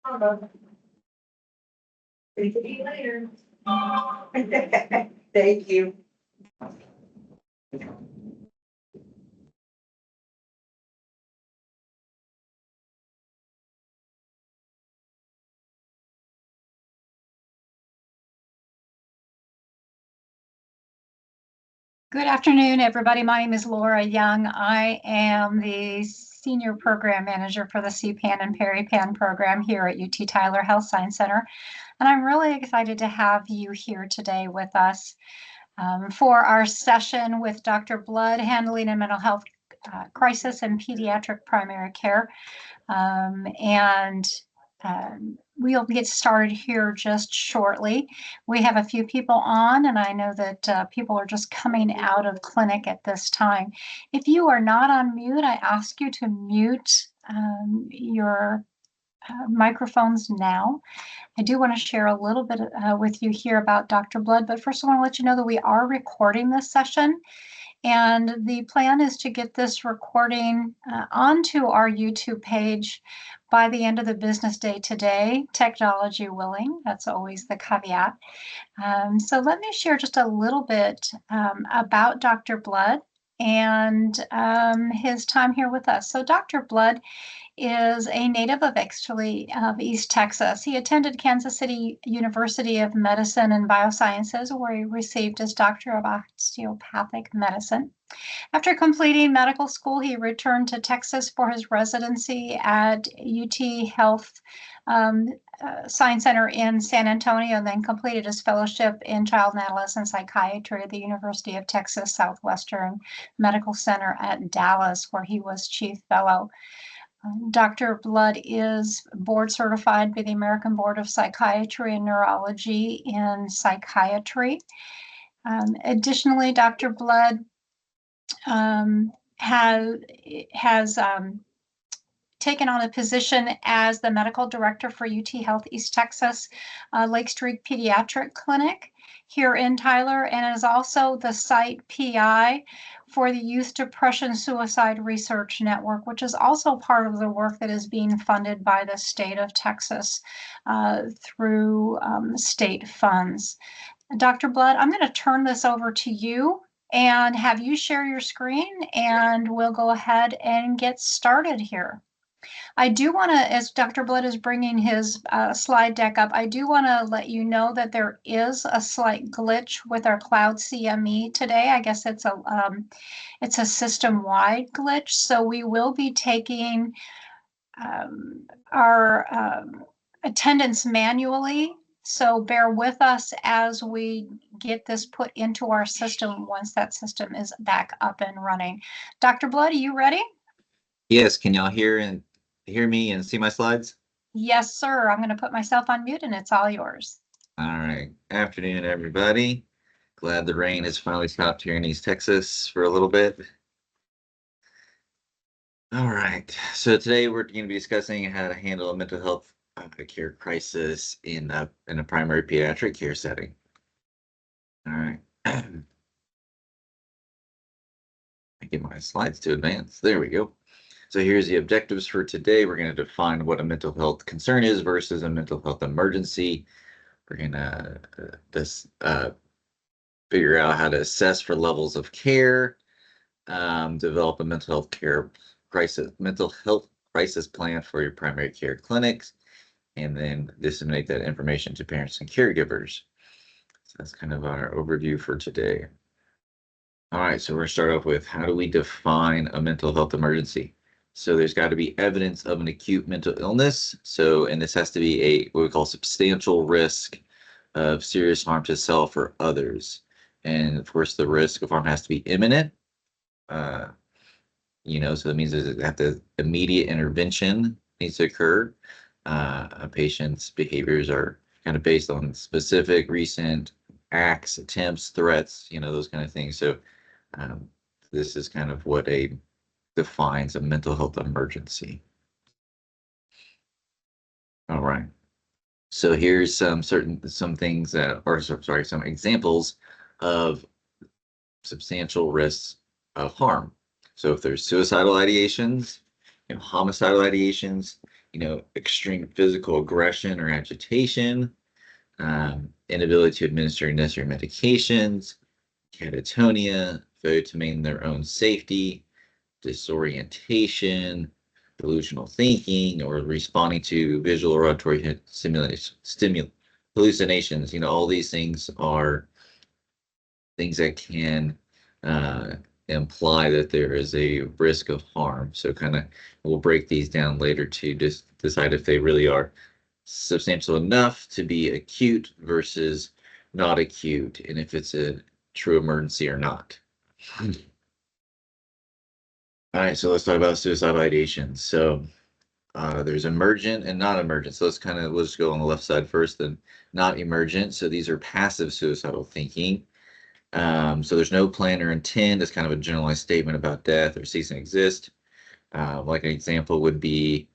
See you later. Thank you. Good afternoon, everybody. My name is Laura Young. I am the Senior Program Manager for the CPAN and PeriPAN program here at UT Tyler Health Science Center. And I'm really excited to have you here today with us for our session with Dr. Blood, Handling a Mental Health Crisis in Pediatric Primary Care. We'll get started here just shortly. We have a few people on, and I know that people are just coming out of clinic at this time. If you are not on mute, I ask you to mute your microphones now. I do want to share a little bit with you here about Dr. Blood, but first I want to let you know that we are recording this session. And the plan is to get this recording onto our YouTube page by the end of the business day today, technology willing. That's always the caveat. So let me share just a little bit about Dr. Blood and his time here with us. So Dr. Blood is a native of East Texas. He attended Kansas City University of Medicine and Biosciences, where he received his Doctor of Osteopathic Medicine. After completing medical school, he returned to Texas for his residency at UT Health Science Center in San Antonio, and then completed his fellowship in child and adolescent psychiatry at the University of Texas Southwestern Medical Center at Dallas, where he was chief fellow. Dr. Blood is board certified by the American Board of Psychiatry and Neurology in psychiatry. Additionally, Dr. Blood has taken on a position as the medical director for UT Health East Texas Lake Street Pediatric Clinic here in Tyler, and is also the site PI for the Youth Depression Suicide Research Network, which is also part of the work that is being funded by the state of Texas through state funds. Dr. Blood, I'm going to turn this over to you and have you share your screen, and we'll go ahead and get started here. I do want to, as Dr. Blood is bringing his slide deck up, I do want to let you know that there is a slight glitch with our Cloud CME today. I guess it's a system-wide glitch, so we will be taking our attendance manually. So bear with us as we get this put into our system once that system is back up and running. Dr. Blood, are you ready? Yes, can y'all hear me and see my slides? Yes, sir. I'm going to put myself on mute and it's all yours. All right. Afternoon, everybody. Glad the rain has finally stopped here in East Texas for a little bit. All right. So today we're going to be discussing how to handle a mental health care crisis in a primary pediatric care setting. All right. I get my slides to advance. There we go. So here's the objectives for today. We're going to define what a mental health concern is versus a mental health emergency. We're going to figure out how to assess for levels of care, develop a mental health crisis plan for your primary care clinics, and then disseminate that information to parents and caregivers. So that's kind of our overview for today. All right, so we're going to start off with, how do we define a mental health emergency? So there's got to be evidence of an acute mental illness. So, and this has to be what we call substantial risk of serious harm to self or others. And of course, the risk of harm has to be imminent. So that means that immediate intervention needs to occur. A patient's behaviors are kind of based on specific recent acts, attempts, threats, those kind of things. So this is kind of what defines a mental health emergency. All right. So here's some things some examples of substantial risks of harm. So if there's suicidal ideations, homicidal ideations, extreme physical aggression or agitation, inability to administer necessary medications, catatonia, failure to maintain their own safety, disorientation, delusional thinking, or responding to visual or auditory hallucinations. All these things are things that can imply that there is a risk of harm. So we'll break these down later to just decide if they really are substantial enough to be acute versus not acute, and if it's a true emergency or not. All right, so let's talk about suicidal ideation. So there's emergent and non-emergent. So let's go on the left side first, then not emergent. So these are passive suicidal thinking. So there's no plan or intent. It's kind of a generalized statement about death or ceasing to exist. Like an example would be,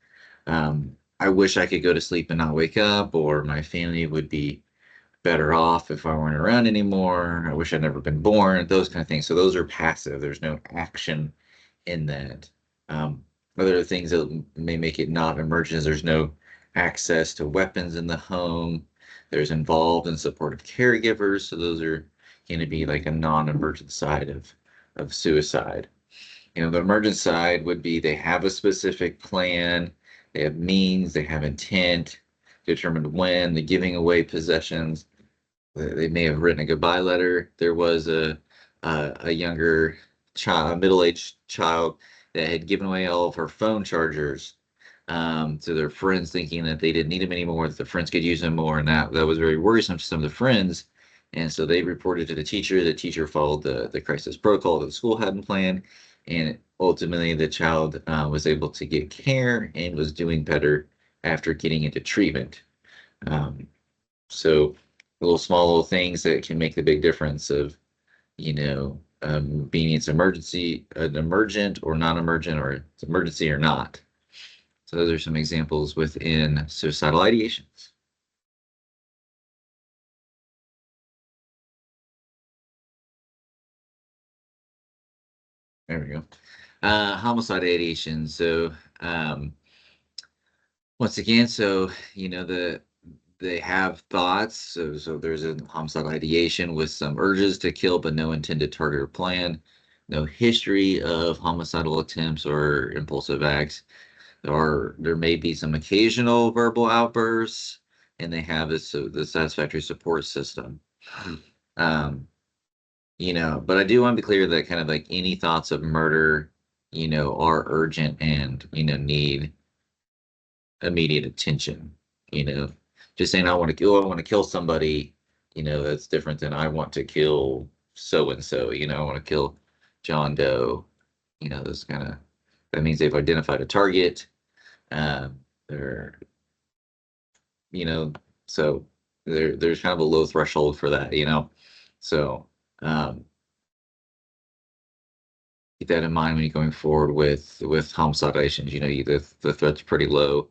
I wish I could go to sleep and not wake up, or my family would be better off if I weren't around anymore. I wish I'd never been born, those kind of things. So those are passive. There's no action in that. Other things that may make it not emergent is there's no access to weapons in the home. There's involved and supportive caregivers. So those are going to be like a non-emergent side of suicide. The emergent side would be they have a specific plan, they have means, they have intent, determined when, the giving away possessions. They may have written a goodbye letter. There was a younger child, a middle-aged child that had given away all of her phone chargers to their friends, thinking that they didn't need them anymore, that the friends could use them more, and that was very worrisome to some of the friends. And so they reported to the teacher. The teacher followed the crisis protocol that the school hadn't planned, and ultimately the child was able to get care and was doing better after getting into treatment. So little things that can make the big difference of, being it's an emergent or non-emergent, or it's emergency or not. So those are some examples within suicidal ideations. There we go. Homicide ideation. So once again, they have thoughts. So there's a homicidal ideation with some urges to kill, but no intended target or plan. No history of homicidal attempts or impulsive acts. There may be some occasional verbal outbursts, and they have the satisfactory support system. But I do want to be clear that kind of like any thoughts of murder, are urgent and, need immediate attention. Just saying I want to kill somebody, that's different than I want to kill so and so. I want to kill John Doe. That means they've identified a target. They're, so there's kind of a low threshold for that. So keep that in mind when you're going forward with homicide ideations. The threat's pretty low.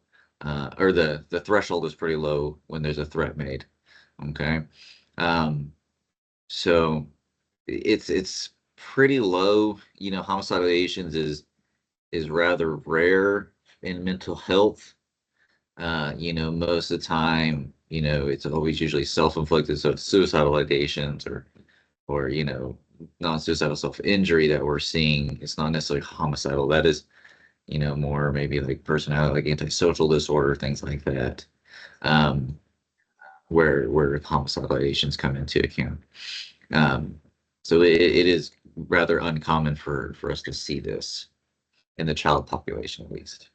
Or the threshold is pretty low when there's a threat made. Okay. So it's pretty low. Homicidal ideations is rather rare in mental health. Most of the time, it's always usually self-inflicted, so suicidal ideations or non-suicidal self-injury that we're seeing. It's not necessarily homicidal. That is more maybe like personality, like antisocial disorder, things like that, where homicidal ideations come into account. So it is rather uncommon for us to see this in the child population, at least.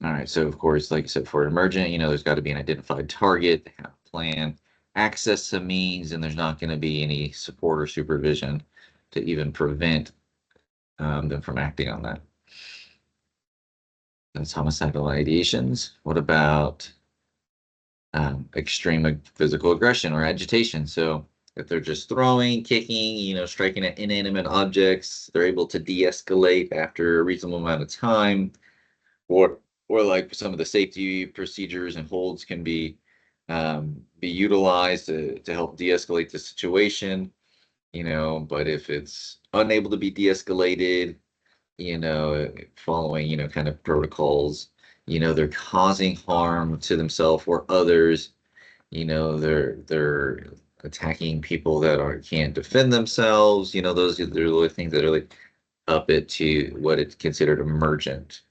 All right, so of course, like I said, for emergent, there's got to be an identified target, they have a plan, access to means, and there's not going to be any support or supervision to even prevent them from acting on that. That's homicidal ideations. What about extreme physical aggression or agitation? So if they're just throwing, kicking, striking at inanimate objects, they're able to de-escalate after a reasonable amount of time, or like some of the safety procedures and holds can be utilized to help de-escalate the situation. But if it's unable to be de-escalated, following, kind of protocols, they're causing harm to themselves or others, they're attacking people that can't defend themselves, those are the really things that are like up it to what it's considered emergent.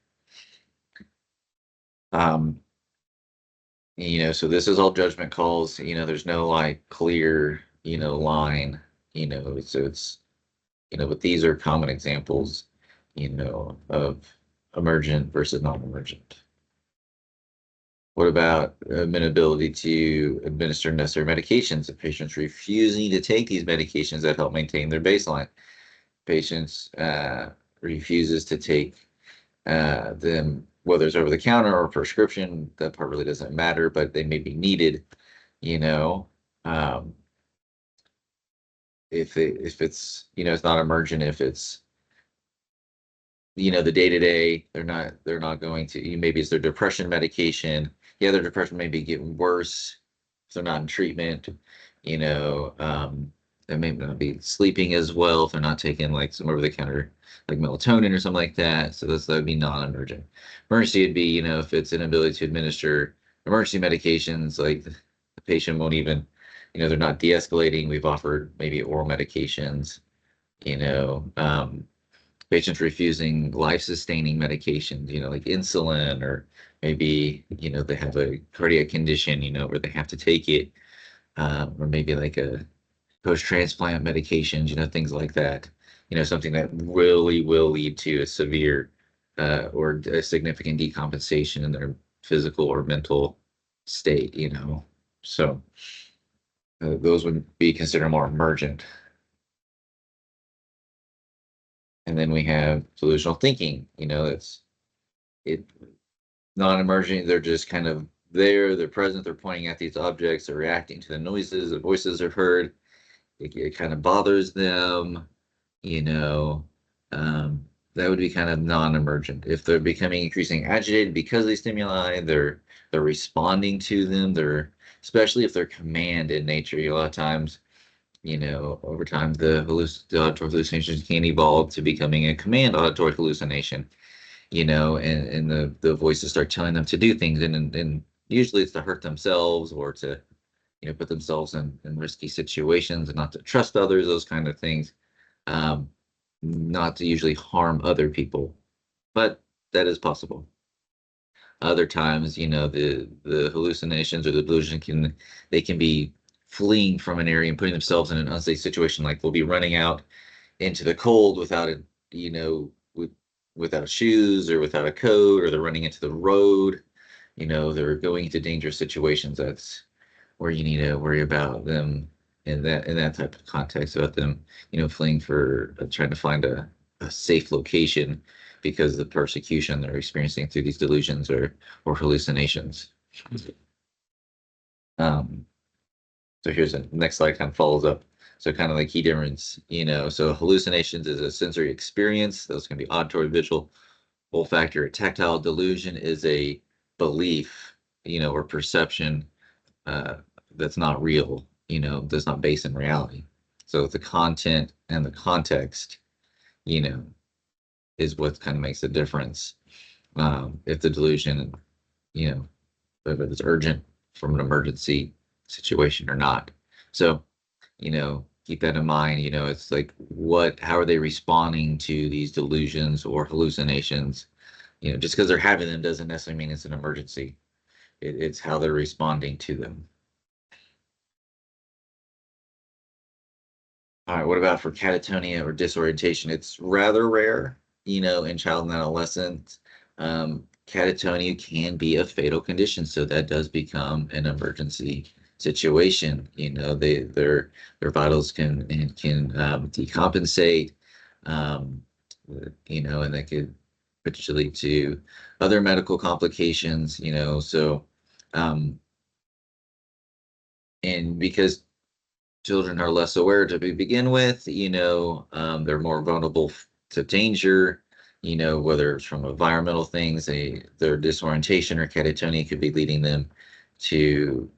Um, so this is all judgment calls, there's no like clear, line, so it's, but these are common examples, of emergent versus non-emergent. What about inability to administer necessary medications? If patients refusing to take these medications that help maintain their baseline, patients refuses to take them, whether it's over the counter or prescription, that part really doesn't matter, but they may be needed, um, if it's, it's not emergent, if it's, the day to day, they're not going to, maybe it's their depression medication. Yeah, their depression may be getting worse if they're not in treatment, they may not be sleeping as well if they're not taking like some over the counter like melatonin or something like that. So that would be non-emergent. Emergency would be, if it's inability to administer emergency medications, like the patient won't even, they're not de-escalating. We've offered maybe oral medications, you know, um, patients refusing life-sustaining medications, like insulin, or maybe, they have a cardiac condition, where they have to take it, or maybe like a post-transplant medications, things like that, something that really will lead to a severe or a significant decompensation in their physical or mental state, So those would be considered more emergent. And then we have delusional thinking, it non-emergent, they're just kind of there, they're present, they're pointing at these objects, they're reacting to the noises, the voices they've heard. It kind of bothers them, you know. That would be kind of non-emergent. If they're becoming increasingly agitated because of these stimuli, they're responding to them. They're, especially if they're command in nature. A lot of times, over time, the auditory hallucinations can evolve to becoming a command auditory hallucination, and the voices start telling them to do things, and usually it's to hurt themselves or to, put themselves in risky situations and not to trust others, those kind of things, um, not to usually harm other people, but that is possible. Other times, the hallucinations or the delusion they can be fleeing from an area and putting themselves in an unsafe situation, like they'll be running out into the cold without a, without shoes or without a coat, or they're running into the road, they're going into dangerous situations. That's where you need to worry about them in that type of context, about them, fleeing for trying to find a safe location because of the persecution they're experiencing through these delusions or hallucinations. Um, so here's the next slide, kind of follows up. So kind of like key difference, so hallucinations is a sensory experience. Those can be auditory, visual, olfactory, or tactile. Delusion is a belief, or perception that's not real, that's not based in reality. So the content and the context, is what kind of makes the difference. If the delusion, whether it's urgent from an emergency situation or not. So, keep that in mind. It's like how are they responding to these delusions or hallucinations? Just because they're having them doesn't necessarily mean it's an emergency. It's how they're responding to them. All right, what about for catatonia or disorientation? It's rather rare, in child and adolescent. Catatonia can be a fatal condition, so that does become an emergency situation. Their vitals can decompensate, um, and that could potentially lead to other medical complications. So, um, and because children are less aware to begin with, they're more vulnerable to danger, whether it's from environmental things, their disorientation or catatonia could be leading them to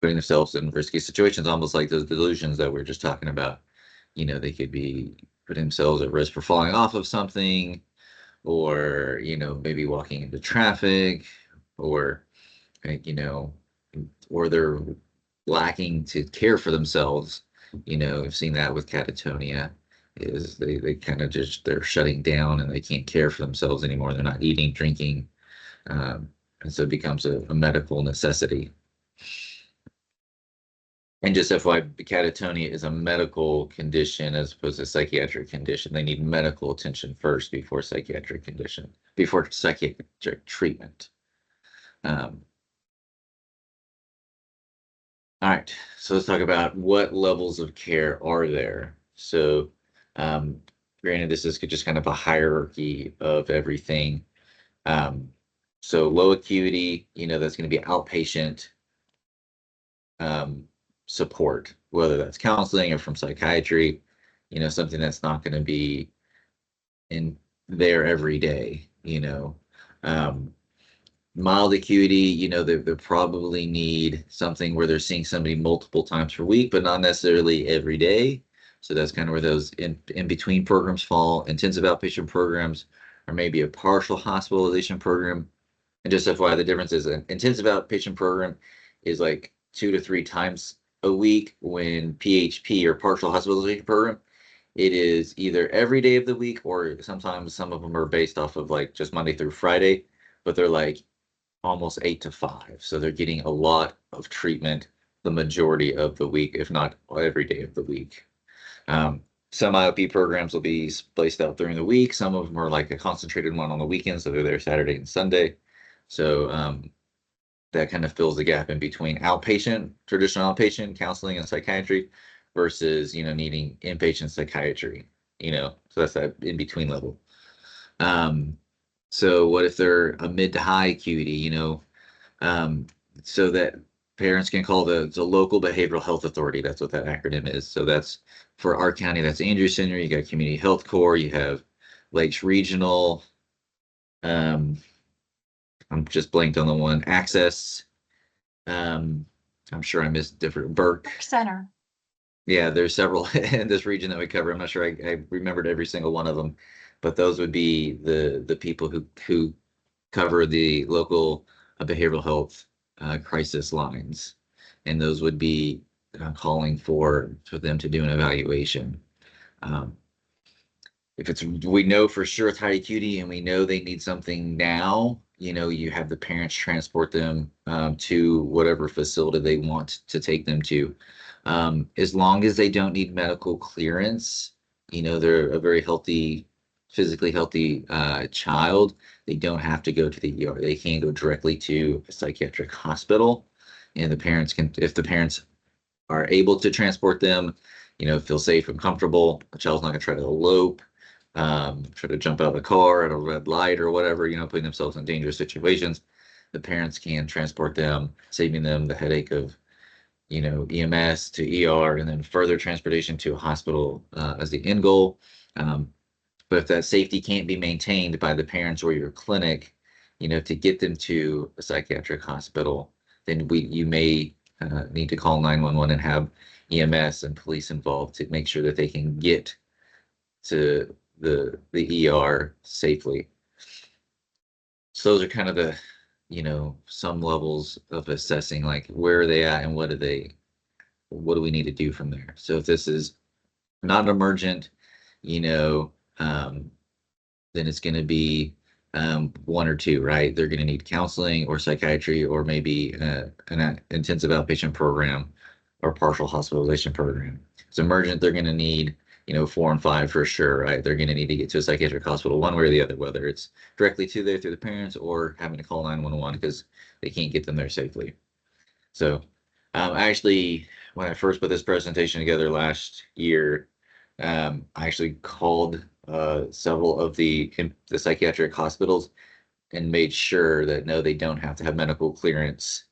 putting themselves in risky situations, almost like those delusions that we are just talking about. They could be putting themselves at risk for falling off of something, or maybe walking into traffic, or or they're lacking to care for themselves. I've seen that with catatonia, is they kind of just, they're shutting down and they can't care for themselves anymore. They're not eating, drinking, and so it becomes a medical necessity. And just FYI, catatonia is a medical condition as opposed to a psychiatric condition. They need medical attention first before psychiatric treatment. All right, so let's talk about what levels of care are there. So, granted, this is just kind of a hierarchy of everything. So low acuity, that's going to be outpatient support, whether that's counseling or from psychiatry, something that's not going to be in there every day. Mild acuity, they probably need something where they're seeing somebody multiple times per week, but not necessarily every day. So that's kind of where those in between programs fall. Intensive outpatient programs, or maybe a partial hospitalization program. And just FYI, the difference is an intensive outpatient program is like 2 to 3 times a week, when PHP, or partial hospitalization program, it is either every day of the week, or sometimes some of them are based off of like just Monday through Friday, but they're like almost 8 to 5. So they're getting a lot of treatment the majority of the week, if not every day of the week. Some IOP programs will be spaced out during the week. Some of them are like a concentrated one on the weekends, so they're there Saturday and Sunday. So that kind of fills the gap in between traditional outpatient counseling and psychiatry versus, needing inpatient psychiatry, so that's that in between level. So what if they're a mid to high acuity, so that parents can call the local behavioral health authority. That's what that acronym is. So that's for our county, that's Andrews Center. You got Community Health Corps, you have Lakes Regional. I'm just blanked on the one. Access. I'm sure I missed different. Burke Center. Yeah, there's several in this region that we cover. I'm not sure I remembered every single one of them, but those would be the people who cover the local behavioral health crisis lines, and those would be calling for them to do an evaluation. If we know for sure it's high acuity and we know they need something now, you have the parents transport them to whatever facility they want to take them to. As long as they don't need medical clearance, they're a very healthy, physically healthy child, they don't have to go to the ER. They can go directly to a psychiatric hospital, and the parents can, if the parents are able to transport them, feel safe and comfortable, the child's not going to try to elope, try to jump out of the car at a red light or whatever, putting themselves in dangerous situations. The parents can transport them, saving them the headache of EMS to ER, and then further transportation to a hospital as the end goal. But if that safety can't be maintained by the parents or your clinic, to get them to a psychiatric hospital, then you may need to call 911 and have EMS and police involved to make sure that they can get to the ER safely. So those are kind of the, some levels of assessing, like where are they at and what do we need to do from there. So if this is not emergent, then it's going to be one or two, right? They're going to need counseling or psychiatry, or maybe an intensive outpatient program or partial hospitalization program. If it's emergent, they're going to need 4 and 5 for sure, right? They're going to need to get to a psychiatric hospital one way or the other, whether it's directly through the parents or having to call 911 because they can't get them there safely. So actually, when I first put this presentation together last year, I actually called several of the psychiatric hospitals and made sure that no, they don't have to have medical clearance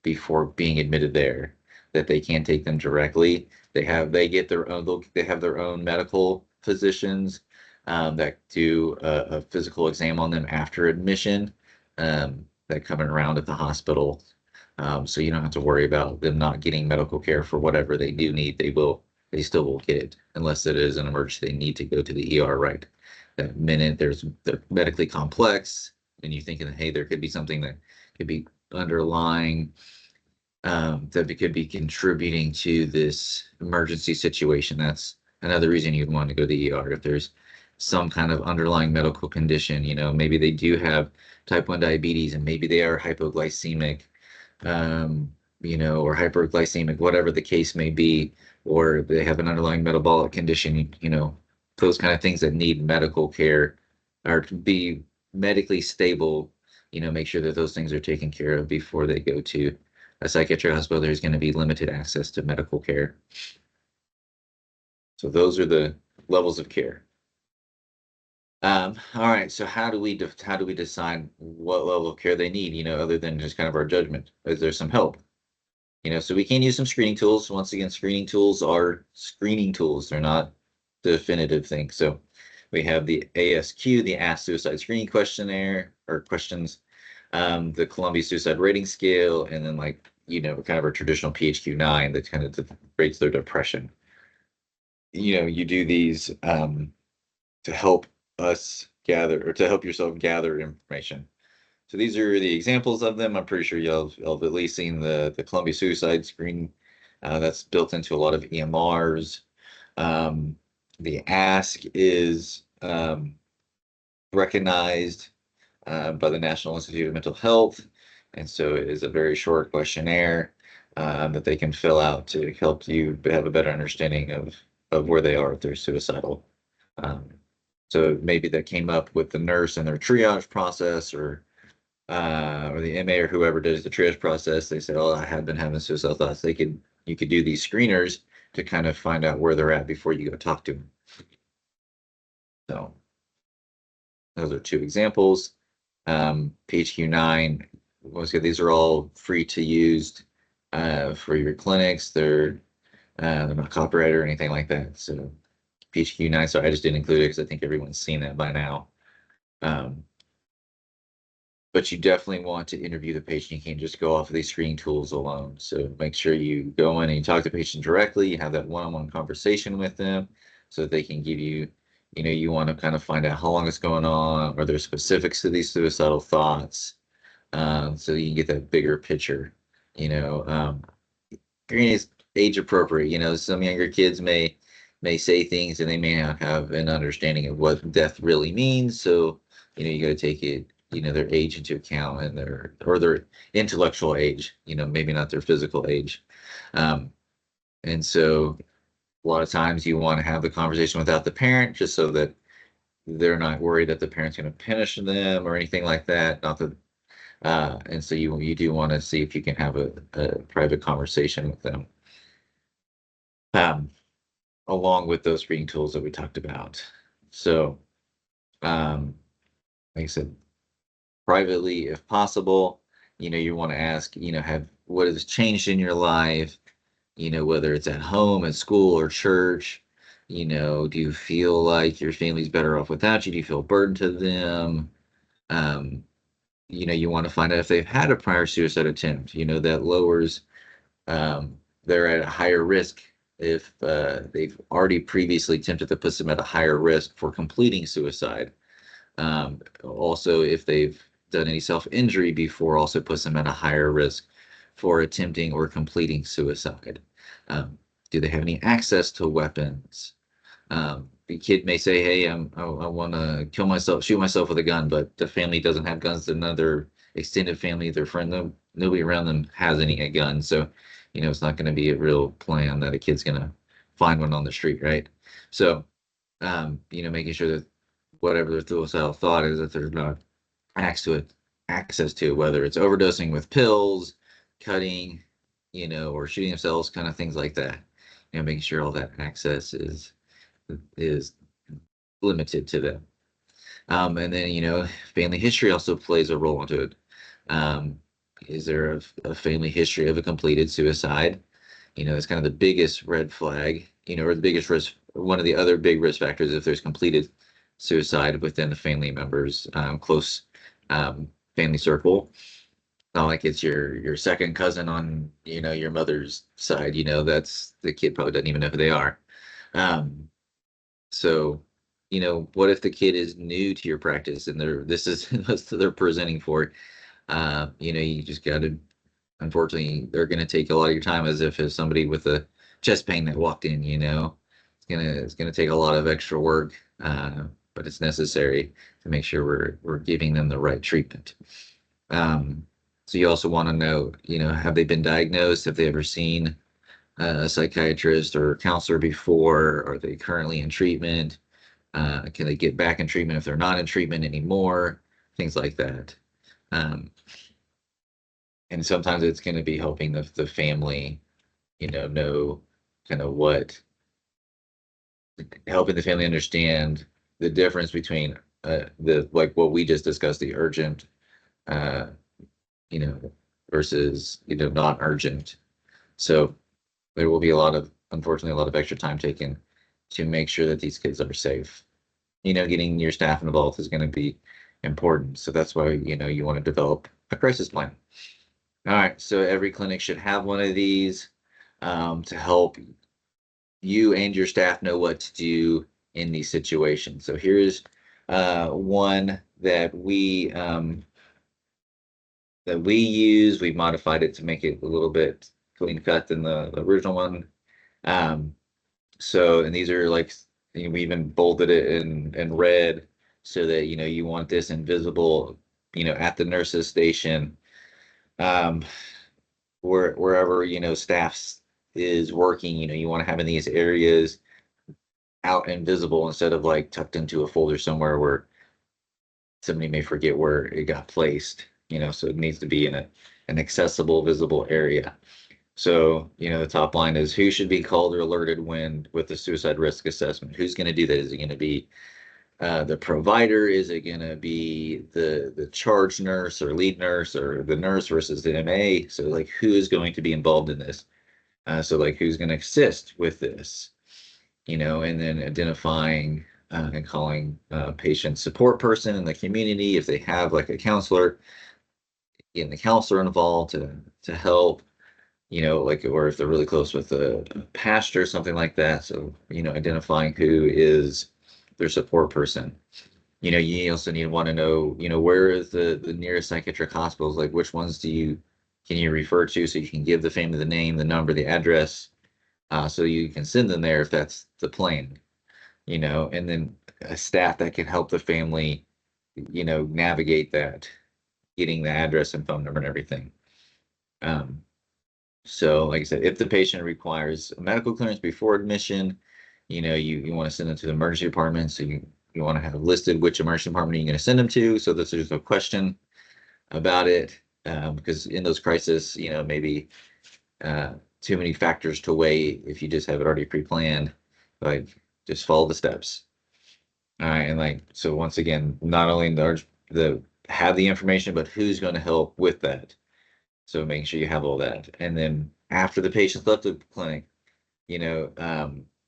before being admitted there, that they can take them directly. They have their own medical physicians that do a physical exam on them after admission, that come around at the hospital. So you don't have to worry about them not getting medical care for whatever they do need. They will they still will get it unless it is an emergency. They need to go to the ER right that minute. They're medically complex, and you're thinking, hey, there could be something that could be underlying that could be contributing to this emergency situation. That's another reason you'd want to go to the ER if there's some kind of underlying medical condition. Maybe they do have type 1 diabetes and maybe they are hypoglycemic, or hyperglycemic, whatever the case may be, or they have an underlying metabolic condition, those kind of things that need medical care or to be medically stable, make sure that those things are taken care of before they go to a psychiatric hospital. There's going to be limited access to medical care. So those are the levels of care. All right. So how do we decide what level of care they need? Other than just kind of our judgment, is there some help? So we can use some screening tools. Once again, screening tools are screening tools. They're not definitive things. So we have the ASQ, the Ask Suicide Screening Questionnaire or questions, the Columbia Suicide Rating Scale, and then kind of our traditional PHQ-9 that kind of rates their depression. You do these to help us gather or to help yourself gather information. So these are the examples of them. I'm pretty sure you'll have at least seen the Columbia Suicide Screen that's built into a lot of EMRs. The Ask is recognized by the National Institute of Mental Health, and so it is a very short questionnaire that they can fill out to help you have a better understanding of where they are if they're suicidal. So maybe that came up with the nurse in their triage process, or the MA or whoever does the triage process. They said, "Oh, I have been having suicidal thoughts." You could do these screeners to kind of find out where they're at before you go talk to them. So those are two examples. PHQ-9, once again, these are all free to use for your clinics. They're not copyrighted or anything like that. So PHQ-9, so I just didn't include it because I think everyone's seen that by now. But you definitely want to interview the patient. You can't just go off of these screening tools alone. So make sure you go in and you talk to the patient directly. You have that one-on-one conversation with them so that they can give you, you want to kind of find out how long it's going on. Are there specifics to these suicidal thoughts? So you can get that bigger picture. Screening is age appropriate. Some younger kids may say things and they may not have an understanding of what death really means. So, you got to take it, their age into account and their intellectual age, maybe not their physical age. And so a lot of times you want to have the conversation without the parent just so that they're not worried that the parent's going to punish them or anything like that. Not that, and so you do want to see if you can have a private conversation with them. Along with those screening tools that we talked about. So, like I said, privately, if possible, you want to ask, what has changed in your life, whether it's at home, at school, or church. Do you feel like your family's better off without you? Do you feel burdened to them? You want to find out if they've had a prior suicide attempt. That lowers, they're at a higher risk if they've already previously attempted to put them at a higher risk for completing suicide. Also, if they've done any self-injury before, also puts them at a higher risk for attempting or completing suicide. Do they have any access to weapons? The kid may say, "Hey, I want to shoot myself with a gun," but the family doesn't have guns. Another extended family, their friend, nobody around them has any gun. So, it's not going to be a real plan that a kid's going to find one on the street, right? So, making sure that whatever their suicidal thought is, that there's not access to, whether it's overdosing with pills, cutting, or shooting themselves, kind of things like that. Making sure all that access is limited to them. And then, family history also plays a role into it. Is there a family history of a completed suicide? It's kind of the biggest red flag, or the biggest risk. One of the other big risk factors if there's completed suicide within the family members, close family circle. Not like it's your second cousin on, your mother's side, that's the kid probably doesn't even know who they are. So, what if the kid is new to your practice and this is what they're presenting for? You just got to, unfortunately, they're going to take a lot of your time as if it's somebody with a chest pain that walked in, it's gonna take a lot of extra work, but it's necessary to make sure we're giving them the right treatment. So you also want to know, have they been diagnosed? Have they ever seen a psychiatrist or counselor before? Are they currently in treatment? Can they get back in treatment if they're not in treatment anymore? Things like that. And sometimes it's going to be helping the family, know kind of helping the family understand the difference between the like what we just discussed, the urgent, uh, you know, versus not urgent. So there will be unfortunately, a lot of extra time taken to make sure that these kids are safe. Getting your staff involved is going to be important. So that's why, you want to develop a crisis plan. All right. So every clinic should have one of these to help you and your staff know what to do in these situations. So here's one that we use. We've modified it to make it a little bit clean cut than the original one. And these are like, we even bolded it in red so that, you want this invisible, at the nurse's station, um, wherever, staff is working, you want to have in these areas out and visible instead of like tucked into a folder somewhere where somebody may forget where it got placed, so it needs to be in an accessible, visible area. So, the top line is who should be called or alerted when with the suicide risk assessment? Who's going to do that? Is it going to be the provider? Is it going to be the charge nurse or lead nurse or the nurse versus the MA? So like who is going to be involved in this? So like who's going to assist with this? And then identifying and calling patient support person in the community if they have like a counselor, getting the counselor involved to help, like, or if they're really close with a pastor, something like that. So, identifying who is their support person. You also want to know, where is the nearest psychiatric hospitals, like which ones can you refer to so you can give the family the name, the number, the address, so you can send them there if that's the plan, and then a staff that can help the family, navigate that, getting the address and phone number and everything. So like I said, if the patient requires a medical clearance before admission, you want to send them to the emergency department. So you want to have listed which emergency department you're going to send them to so that there's no question about it. Because in those crises, maybe too many factors to weigh if you just have it already pre-planned. Like just follow the steps. All right, and so once again, not only have the information, but who's going to help with that. So making sure you have all that, and then after the patient's left the clinic,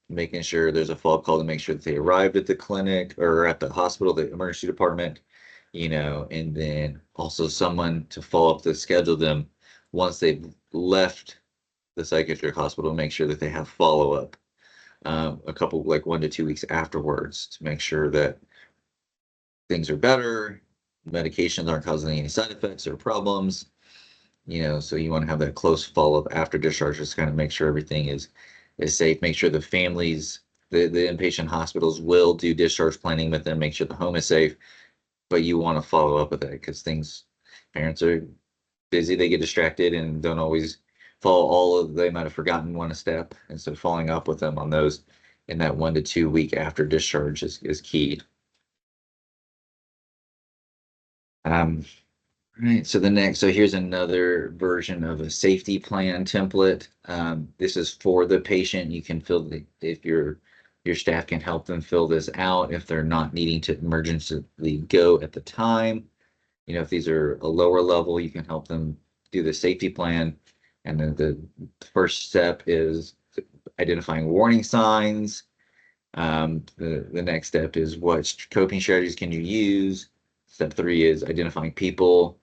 making sure there's a follow-up call to make sure that they arrived at the clinic or at the hospital, the emergency department, and then also someone to follow up to schedule them once they've left the psychiatric hospital, make sure that they have follow-up a couple, like 1 to 2 weeks afterwards, to make sure that things are better, medications aren't causing any side effects or problems, so you want to have that close follow-up after discharge, just kind of make sure everything is safe, make sure the families, the inpatient hospitals will do discharge planning with them, make sure the home is safe, but you want to follow up with that because parents are busy, they get distracted and don't always follow they might have forgotten one step, and so following up with them on those in that 1 to 2 week after discharge is key. Right, so here's another version of a safety plan template. This is for the patient. You can if your staff can help them fill this out if they're not needing to emergently go at the time. If these are a lower level, you can help them do the safety plan. And then the first step is identifying warning signs. The next step is what coping strategies can you use? Step 3 is identifying people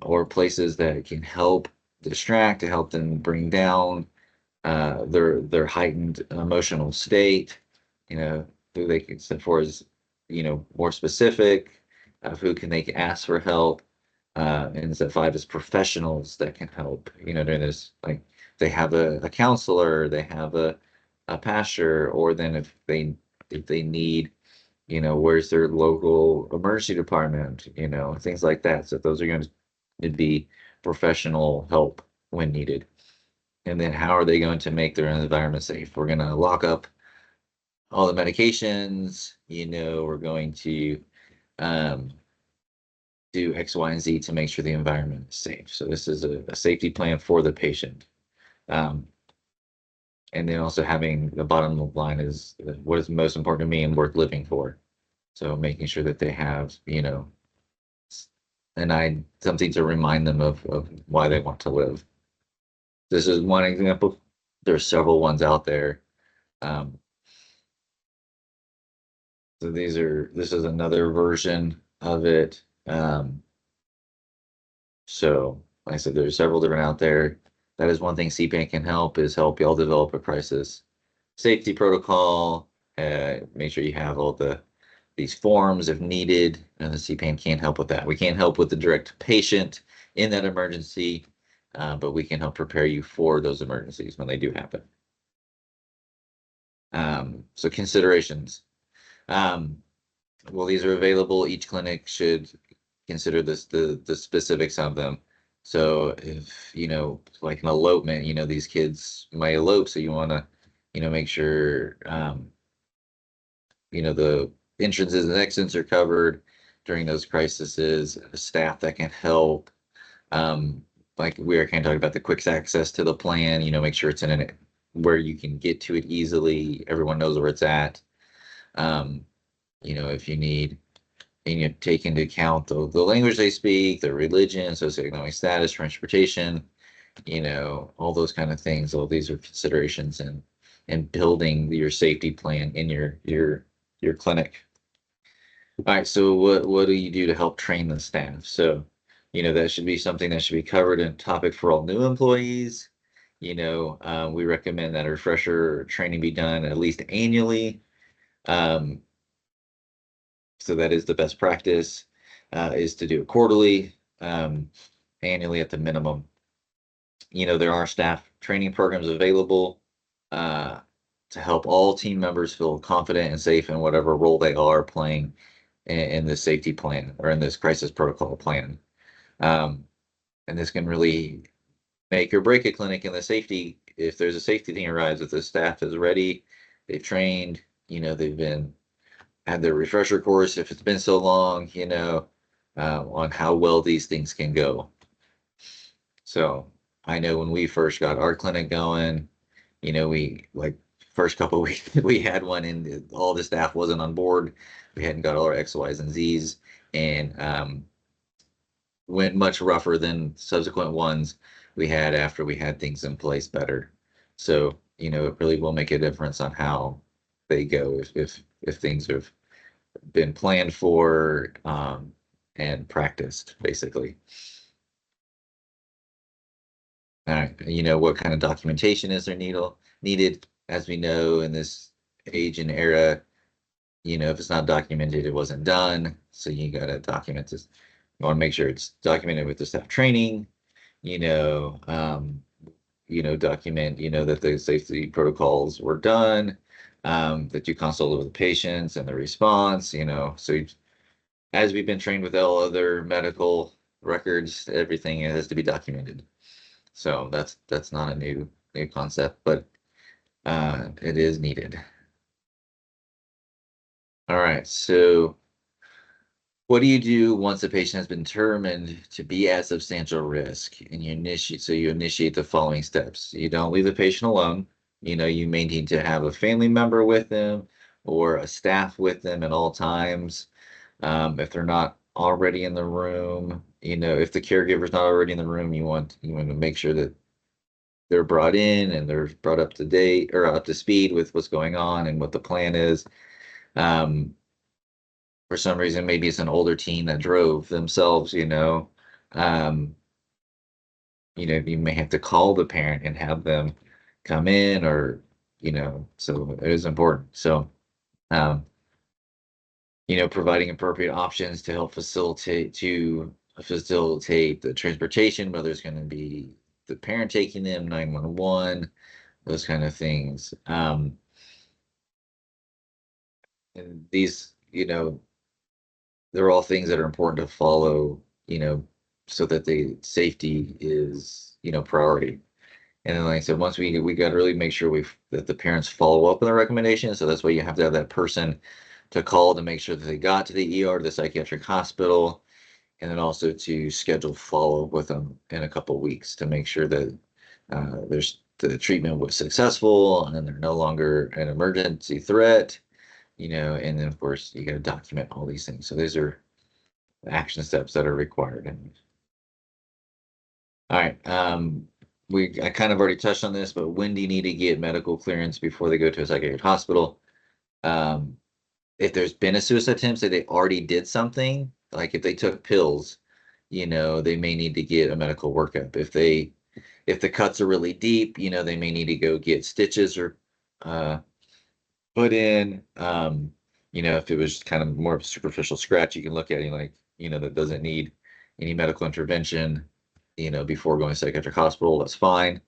or places that can help distract, to help them bring down their heightened emotional state, who they can send for is, more specific of who can they can ask for help. And step five is professionals that can help, during this, like they have a counselor, they have a pastor, or then if they need, where's their local emergency department, things like that. So those are going to be professional help when needed. And then how are they going to make their environment safe? We're going to lock up all the medications, we're going to um, do X, Y, and Z to make sure the environment is safe. So this is a safety plan for the patient. Um, and then also having the bottom line is what is most important to me and worth living for. So making sure that they have, something to remind them of why they want to live. This is one example. There's several ones out there. Um, so this is another version of it. So like I said, there's several different out there. That is one thing CPAN can help, is help y'all develop a crisis safety protocol. Make sure you have all these forms if needed, and the CPAN can't help with that. We can't help with the direct patient in that emergency, but we can help prepare you for those emergencies when they do happen. So considerations. Well, these are available. Each clinic should consider the specifics of them. So if, like an elopement, these kids might elope, so you want to, make sure, the entrances and exits are covered during those crises, staff that can help. Like we were kind of talking about the quick access to the plan, make sure it's in it where you can get to it easily. Everyone knows where it's at. If you need, and you take into account the language they speak, their religion, socioeconomic status, transportation, all those kind of things. All these are considerations in building your safety plan in your clinic. All right, so what do you do to help train the staff? So, that should be something that should be covered in topic for all new employees. We recommend that a refresher training be done at least annually. So that is the best practice, is to do it quarterly, annually at the minimum. There are staff training programs available to help all team members feel confident and safe in whatever role they are playing in this safety plan or in this crisis protocol plan. And this can really make or break a clinic in the safety. If there's a safety thing arrives, if the staff is ready, they've trained, they've had their refresher course, if it's been so long, on how well these things can go. So I know when we first got our clinic going, we like first couple of weeks we had one and all the staff wasn't on board. We hadn't got all our X, Y's, and Z's, and went much rougher than subsequent ones we had after we had things in place better. So, it really will make a difference on how they go if things have been planned for and practiced, basically. All right, what kind of documentation is there needed? As we know, in this age and era, if it's not documented, it wasn't done. So you got to document this. You want to make sure it's documented with the staff training, document, that the safety protocols were done, that you consult with the patients and the response, so as we've been trained with all other medical records, everything has to be documented. So that's not a new concept, but it is needed. All right, so what do you do once a patient has been determined to be at substantial risk? And you initiate the following steps. You don't leave the patient alone. You may need to have a family member with them or a staff with them at all times. If they're not already in the room, if the caregiver's not already in the room, you want to make sure that they're brought in and they're brought up to date or up to speed with what's going on and what the plan is. For some reason, maybe it's an older teen that drove themselves, you may have to call the parent and have them, come in, or, so it is important. So, providing appropriate options to help facilitate the transportation, whether it's going to be the parent taking them, 911, those kind of things. And these, they're all things that are important to follow, so that the safety is, priority. And then, like I said, once we got to really make sure that the parents follow up on the recommendation. So that's why you have to have that person to call to make sure that they got to the ER, to the psychiatric hospital, and then also to schedule follow up with them in a couple of weeks to make sure that the treatment was successful and they're no longer an emergency threat. And then of course you got to document all these things. So these are the action steps that are required. And all right, I kind of already touched on this, but when do you need to get medical clearance before they go to a psychiatric hospital? If there's been a suicide attempt, say they already did something, like if they took pills, they may need to get a medical workup. If the cuts are really deep, they may need to go get stitches or put in. If it was kind of more of a superficial scratch, you can look at it like, that doesn't need any medical intervention, before going to psychiatric hospital, that's fine.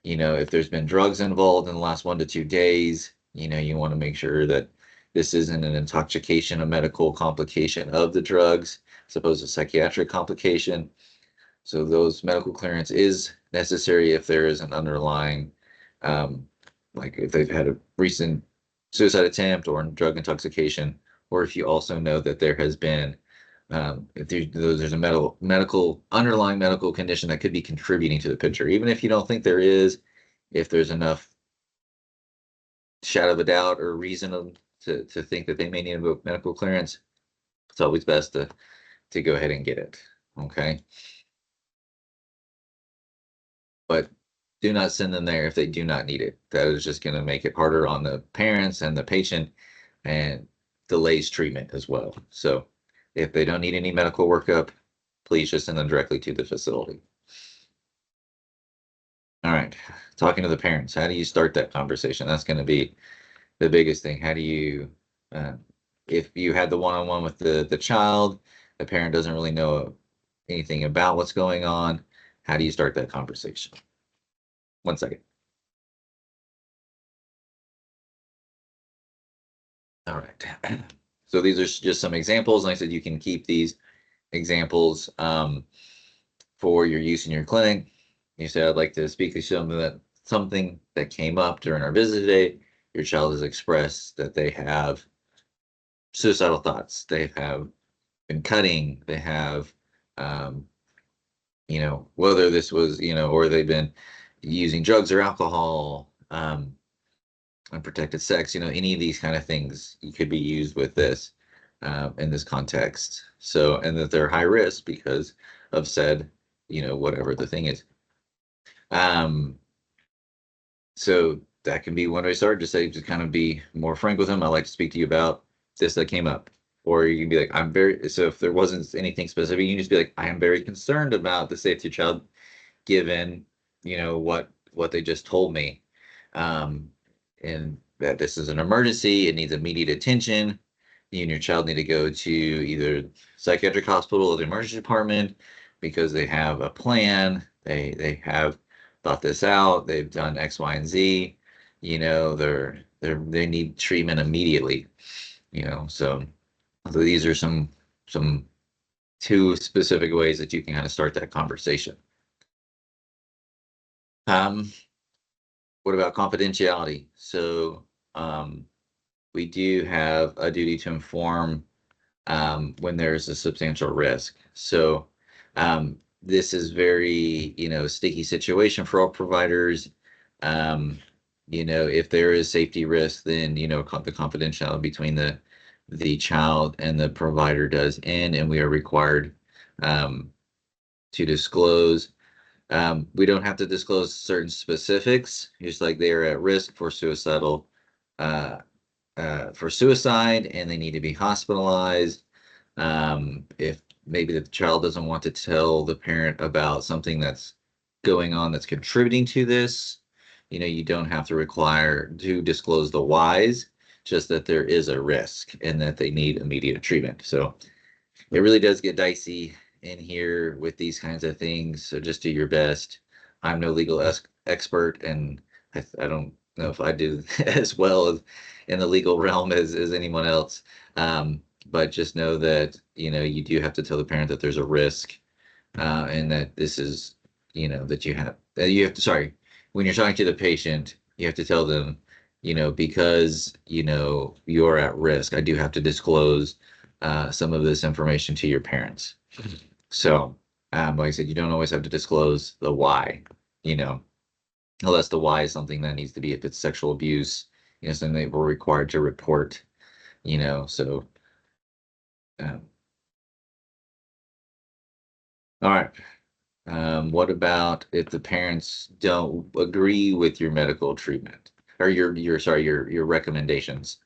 If there's been drugs involved in the last 1 to 2 days, you want to make sure that this isn't an intoxication, a medical complication of the drugs, as opposed to psychiatric complication. So those medical clearance is necessary if there is an underlying, like if they've had a recent suicide attempt or drug intoxication, or if you also know that there has been, if there's a underlying medical condition that could be contributing to the picture, even if you don't think there is, if there's enough shadow of a doubt or reason to think that they may need a medical clearance, it's always best to go ahead and get it. Okay. But do not send them there if they do not need it. That is just going to make it harder on the parents and the patient, and delays treatment as well. So if they don't need any medical workup, please just send them directly to the facility. All right, talking to the parents, how do you start that conversation? That's going to be the biggest thing. How do you, if you had the one-on-one with the child, the parent doesn't really know anything about what's going on, how do you start that conversation? 1 second. All right. So these are just some examples. Like I said, you can keep these examples for your use in your clinic. You said, I'd like to speak to something that came up during our visit today. Your child has expressed that they have suicidal thoughts. They have been cutting. They have, whether this was, or they've been using drugs or alcohol, unprotected sex, any of these kind of things could be used with this in this context. So, and that they're high risk because of said, whatever the thing is. So that can be one way to start. Just kind of be more frank with them. I'd like to speak to you about this that came up. Or you can be like, so if there wasn't anything specific, you can just be like, I am very concerned about the safety of your child, given, what they just told me. And that this is an emergency, it needs immediate attention. You and your child need to go to either psychiatric hospital or the emergency department because they have a plan. They have thought this out. They've done X, Y, and Z. They need treatment immediately. So these are some 2 specific ways that you can kind of start that conversation. What about confidentiality? So we do have a duty to inform when there's a substantial risk. So this is very, sticky situation for all providers. If there is safety risk, then, the confidentiality between the child and the provider does end, and we are required to disclose. We don't have to disclose certain specifics, just like they are at risk for suicide, and they need to be hospitalized. If maybe the child doesn't want to tell the parent about something that's going on that's contributing to this, you don't have to require to disclose the whys, just that there is a risk and that they need immediate treatment. So it really does get dicey in here with these kinds of things. So just do your best. I'm no legal expert, and I don't know if I do as well as in the legal realm as anyone else. But just know that, you do have to tell the parent that there's a risk, and that this is, that you have to, sorry, when you're talking to the patient, you have to tell them, because, you're at risk, I do have to disclose some of this information to your parents. So, like I said, you don't always have to disclose the why, unless the why is something that needs to be, if it's sexual abuse, something they were required to report, so, um, all right. What about if the parents don't agree with your medical treatment or your recommendations?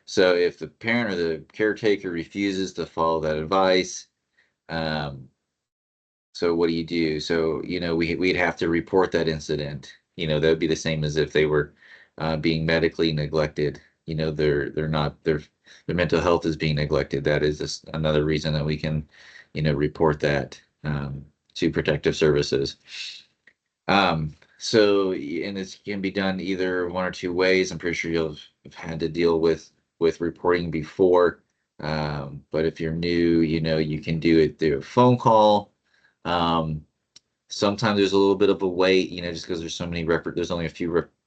So if the parent or the caretaker refuses to follow that advice, um, so what do you do? So, we'd have to report that incident. That would be the same as if they were being medically neglected. They're not, their mental health is being neglected. That is just another reason that we can, report that to protective services. And this can be done either one or two ways. I'm pretty sure you've had to deal with reporting before. But if you're new, you can do it through a phone call. Um, Sometimes there's a little bit of a wait, just because there's so many there's only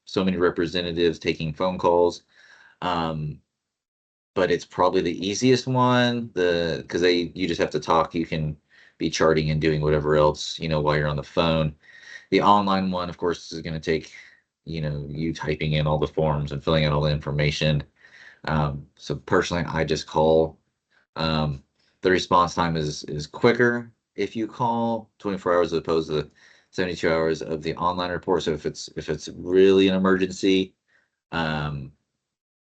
so many representatives taking phone calls. Um, but it's probably the easiest one, because you just have to talk. You can be charting and doing whatever else, while you're on the phone. The online one, of course, is going to take, you typing in all the forms and filling out all the information. So personally, I just call. Um, the response time is quicker if you call 24 hours as opposed to 72 hours of the online report. So if it's really an emergency, um,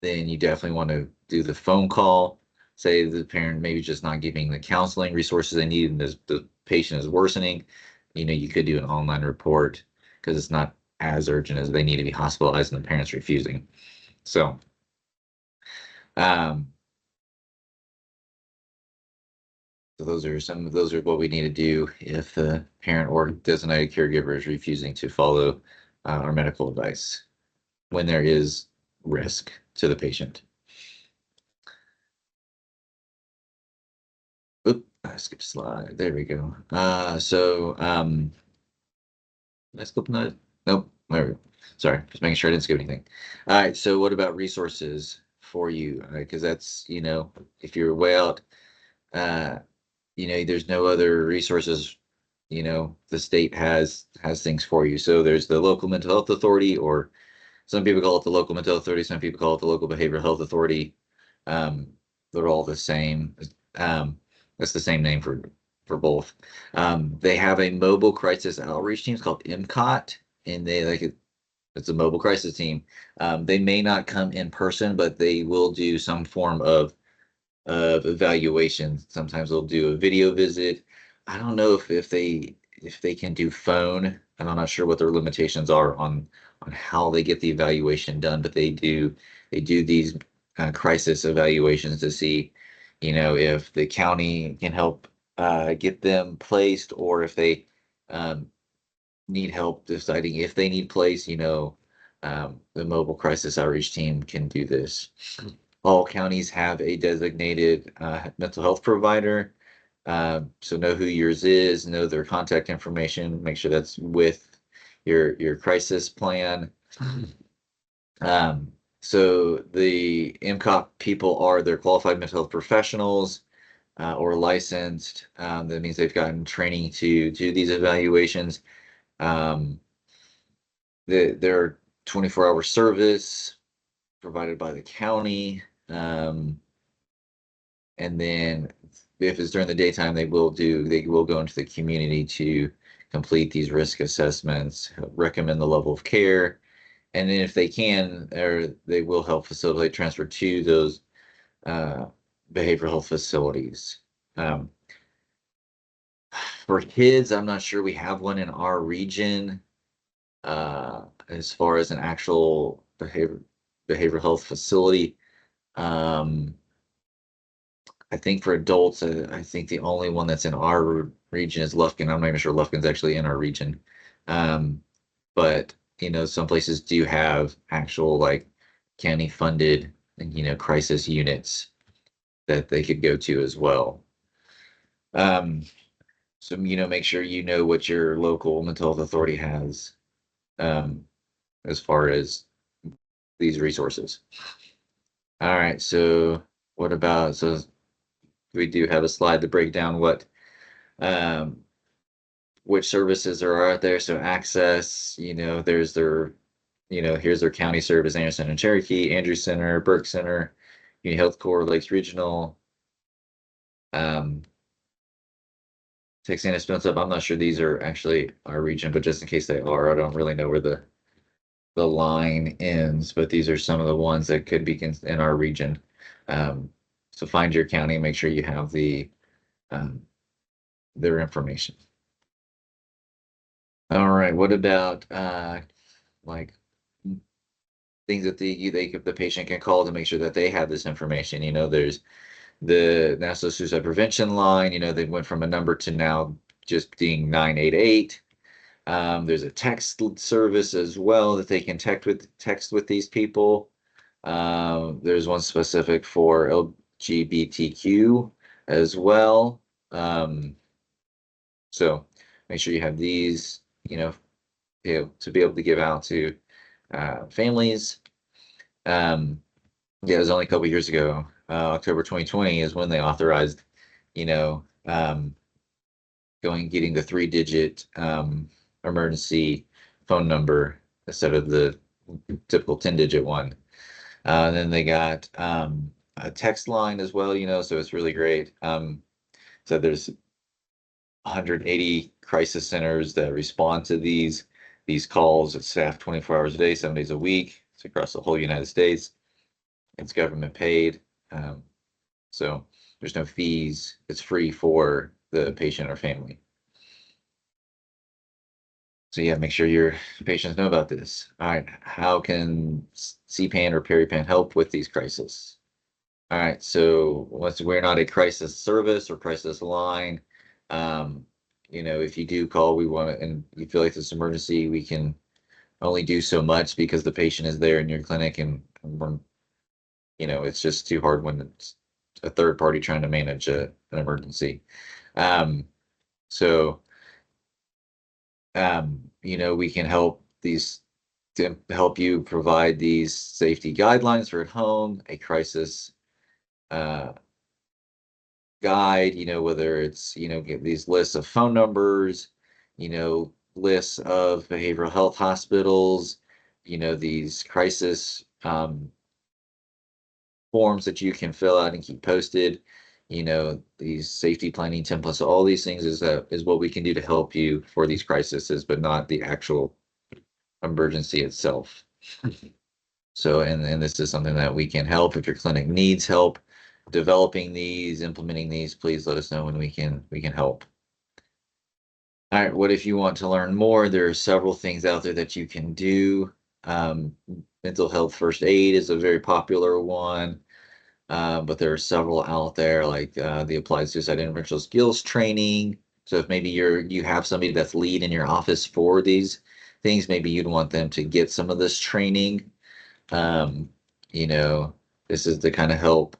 then you definitely want to do the phone call. Say the parent maybe just not giving the counseling resources they need, and the patient is worsening. You could do an online report because it's not as urgent as they need to be hospitalized and the parent's refusing. So, um, so those are what we need to do if the parent or designated caregiver is refusing to follow our medical advice when there is risk to the patient. Oop, I skipped a slide. There we go. Let's go. Nope. There we go. Sorry, just making sure I didn't skip anything. All right. So what about resources for you? Because that's, if you're way out, uh, there's no other resources. The state has things for you. So there's the local mental health authority, or some people call it the local mental health authority. Some people call it the local behavioral health authority. Um, they're all the same. That's the same name for both. They have a mobile crisis outreach team. It's called MCOT, and it's a mobile crisis team. They may not come in person, but they will do some form of evaluation. Sometimes they'll do a video visit. I don't know if they can do phone. I'm not sure what their limitations are on how they get the evaluation done, but they do these crisis evaluations to see, if the county can help get them placed, or if they um, need help deciding if they need place. The mobile crisis outreach team can do this. All counties have a designated mental health provider. So know who yours is, know their contact information, make sure that's with your crisis plan. Um, so the MCOT people they're qualified mental health professionals or licensed. That means they've gotten training to do these evaluations. Um, they're 24-hour service provided by the county. And then if it's during the daytime, they will go into the community to complete these risk assessments, recommend the level of care, and then if they can, or they will help facilitate transfer to those uh, behavioral health facilities. Um, for kids, I'm not sure we have one in our region. as far as an actual behavioral health facility, I think for adults, I think the only one that's in our region is Lufkin. I'm not even sure Lufkin's actually in our region. But some places do have actual like county funded, crisis units that they could go to as well. So make sure you know what your local mental health authority has as far as these resources. All right, so we do have a slide to break down which services are out there. So access, there's here's their county service: Anderson and Cherokee, Andrews Center, Burke Center, Community Health Corps, Lakes Regional, Texas Spins Up. I'm not sure these are actually our region, but just in case they are, I don't really know where the line ends, but these are some of the ones that could be in our region. So find your county, make sure you have their information. All right, what about like things that the patient can call to make sure that they have this information? There's the National Suicide Prevention line. They went from a number to now just being 988. There's a text service as well that they can text with these people. There's one specific for LGBTQ as well. So make sure you have these, to be able to give out to families. Yeah, it was only a couple years ago. October 2020 is when they authorized, getting the 3-digit emergency phone number instead of the typical 10-digit one. And then they got a text line as well, so it's really great. So there's 180 crisis centers that respond to these calls. It's staffed 24 hours a day, 7 days a week. It's across the whole United States. It's government paid. So there's no fees. It's free for the patient or family. So yeah, make sure your patients know about this. All right, how can CPAN or PeriPAN help with these crises? All right, so once we're not a crisis service or crisis line, if you do call, and you feel like this emergency, we can only do so much because the patient is there in your clinic, and it's just too hard when it's a third party trying to manage an emergency. We can help to help you provide these safety guidelines for at home, a crisis guide, whether it's, get these lists of phone numbers, lists of behavioral health hospitals, these crisis forms that you can fill out and keep posted, these safety planning templates. So all these things is what we can do to help you for these crises, but not the actual emergency itself. So, and this is something that we can help. If your clinic needs help developing these, implementing these, please let us know when we can help. All right, what if you want to learn more? There are several things out there that you can do. Mental health first aid is a very popular one, but there are several out there, like the applied suicide interventional skills training. So if maybe you have somebody that's lead in your office for these things, maybe you'd want them to get some of this training. This is to kind of help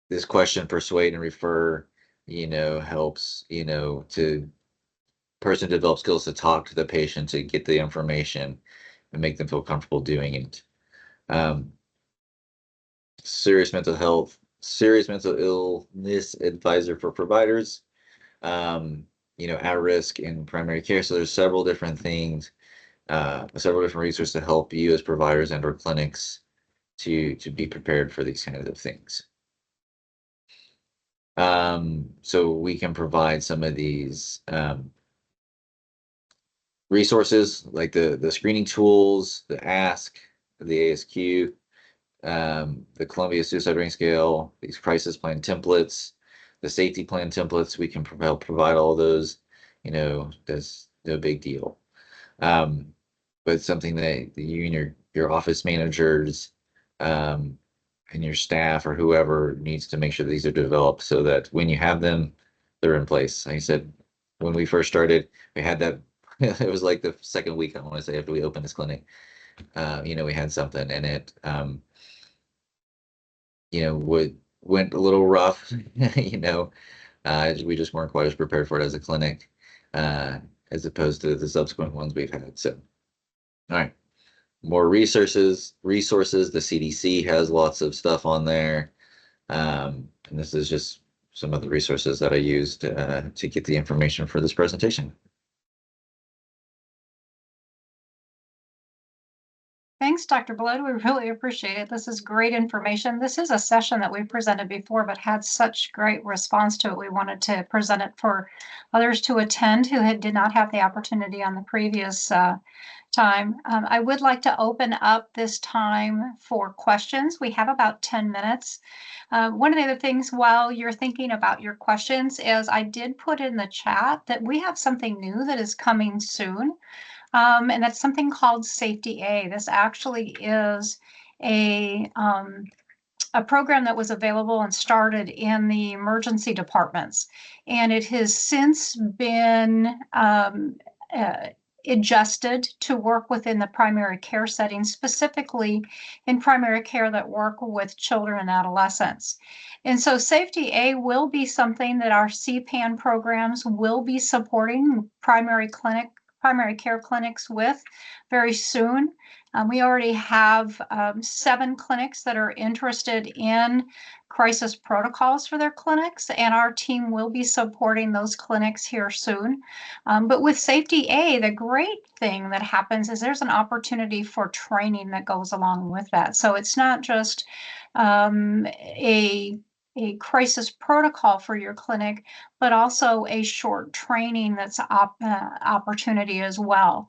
this question, persuade and refer, helps, to person develop skills to talk to the patient, to get the information and make them feel comfortable doing it. Serious mental illness advisor for providers, at risk in primary care. So there's several different things, several different resources to help you as providers and or clinics to be prepared for these kinds of things. So we can provide some of these resources like the screening tools, the ASK, the ASQ, the Columbia Suicide Rating Scale, these crisis plan templates, the safety plan templates. We can help provide all those. That's no big deal. But something that you and your office managers and your staff or whoever needs to make sure these are developed so that when you have them, they're in place. Like I said, when we first started, we had that. It was like the second week, I want to say, after we opened this clinic. We had something, and it, went a little rough. We just weren't quite as prepared for it as a clinic, uh, as opposed to the subsequent ones we've had. So, all right, more resources. The CDC has lots of stuff on there. And this is just some of the resources that I used to get the information for this presentation. Thanks, Dr. Blood. We really appreciate it. This is great information. This is a session that we presented before, but had such great response to it. We wanted to present it for others to attend who did not have the opportunity on the previous time. I would like to open up this time for questions. We have about 10 minutes. One of the other things while you're thinking about your questions is I did put in the chat that we have something new that is coming soon. And that's something called Safety A. This actually is a program that was available and started in the emergency departments. And it has since been adjusted to work within the primary care setting, specifically in primary care that work with children and adolescents. And so Safety A will be something that our CPAN programs will be supporting primary care clinics with very soon. We already have 7 clinics that are interested in crisis protocols for their clinics, and our team will be supporting those clinics here soon. But with Safety A, the great thing that happens is there's an opportunity for training that goes along with that. So it's not just a crisis protocol for your clinic, but also a short training that's opportunity as well.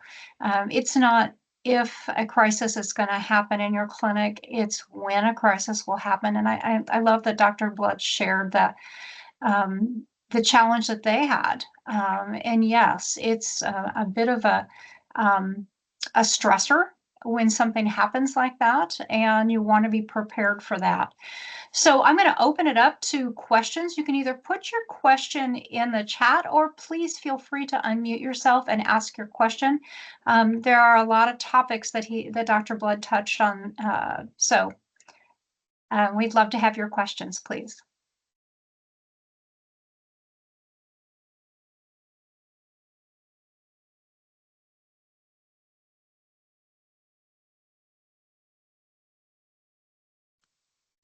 It's not if a crisis is going to happen in your clinic, it's when a crisis will happen. And I love that Dr. Blood shared that the challenge that they had. And yes, it's a bit of a stressor when something happens like that, and you want to be prepared for that. So I'm going to open it up to questions. You can either put your question in the chat or please feel free to unmute yourself and ask your question. There are a lot of topics that Dr. Blood touched on. So we'd love to have your questions, please.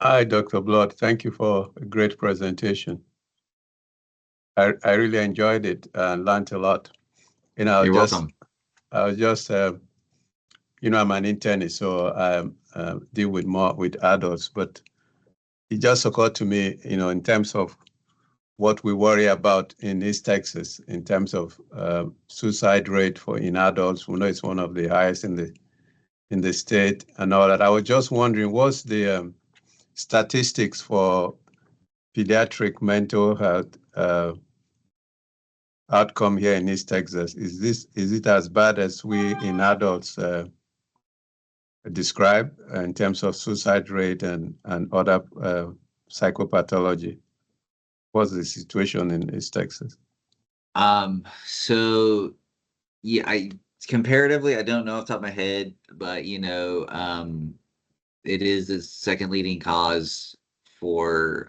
Hi, Dr. Blood. Thank you for a great presentation. I really enjoyed it and learned a lot. You're welcome. I was just, I'm an internist, so I deal with adults, but it just occurred to me, in terms of what we worry about in East Texas, in terms of suicide rate in adults. We know it's one of the highest in the state and all that. I was just wondering, what's the statistics for pediatric mental health outcome here in East Texas? Is it as bad as we in adults describe in terms of suicide rate and other psychopathology? What's the situation in East Texas? So yeah, comparatively, I don't know off the top of my head, but it is the second leading cause for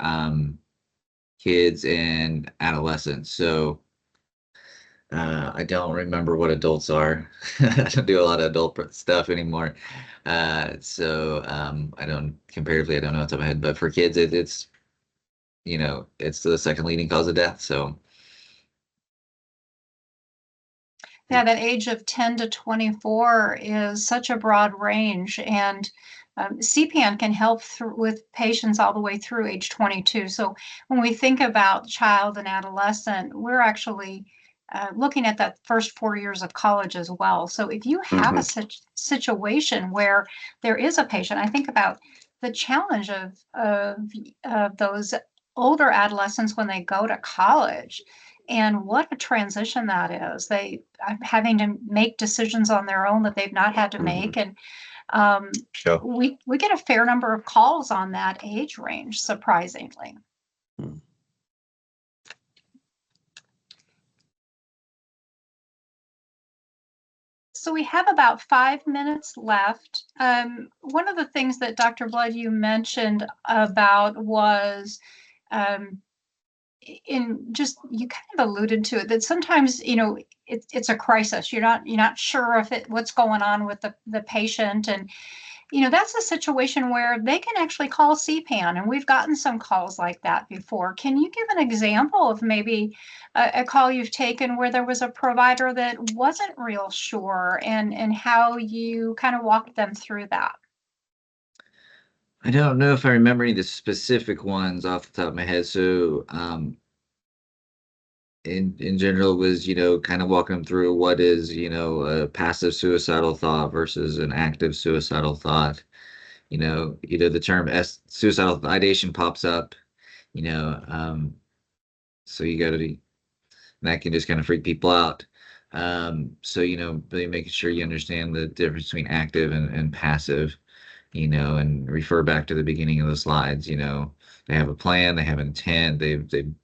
kids and adolescents. So I don't remember what adults are. I don't do a lot of adult stuff anymore. So I don't know off the top of my head, but for kids, it's the second leading cause of death. So yeah, that age of 10 to 24 is such a broad range, and CPAN can help with patients all the way through age 22. So when we think about child and adolescent, we're actually looking at that first 4 years of college as well. So if you have a situation where there is a patient, I think about the challenge of those older adolescents when they go to college And what a transition that is. They having to make decisions on their own that they've not had to make. And Sure. we get a fair number of calls on that age range, surprisingly. Hmm. So we have about 5 minutes left. One of the things that Dr. Blood, you mentioned about was in just, you kind of alluded to it, that sometimes, it's a crisis. You're not sure if what's going on with the patient. And that's a situation where they can actually call CPAN, and we've gotten some calls like that before. Can you give an example of maybe a call you've taken where there was a provider that wasn't real sure, and how you kind of walked them through that? I don't know if I remember any of the specific ones off the top of my head. So, in general, it was, kind of walking them through what is, a passive suicidal thought versus an active suicidal thought. The term suicidal ideation pops up, so you got to be, that can just kind of freak people out. So, really making sure you understand the difference between active and passive, and refer back to the beginning of the slides. They have a plan, they have intent, they've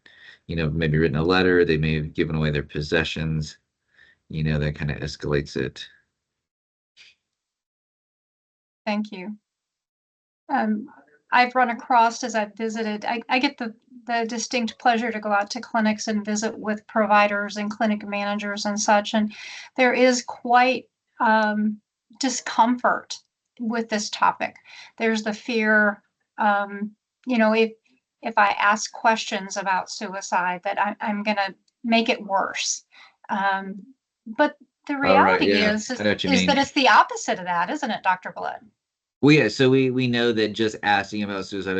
maybe written a letter, they may have given away their possessions, that kind of escalates it. Thank you. I've run across, as I've visited, I get the distinct pleasure to go out to clinics and visit with providers and clinic managers and such, and there is quite discomfort with this topic. There's the fear, if I ask questions about suicide, that I'm going to make it worse. But the reality yeah. is I know what you that mean. it's the opposite of that, isn't it, Dr. Blood? Well, yeah, so we know that just asking about suicide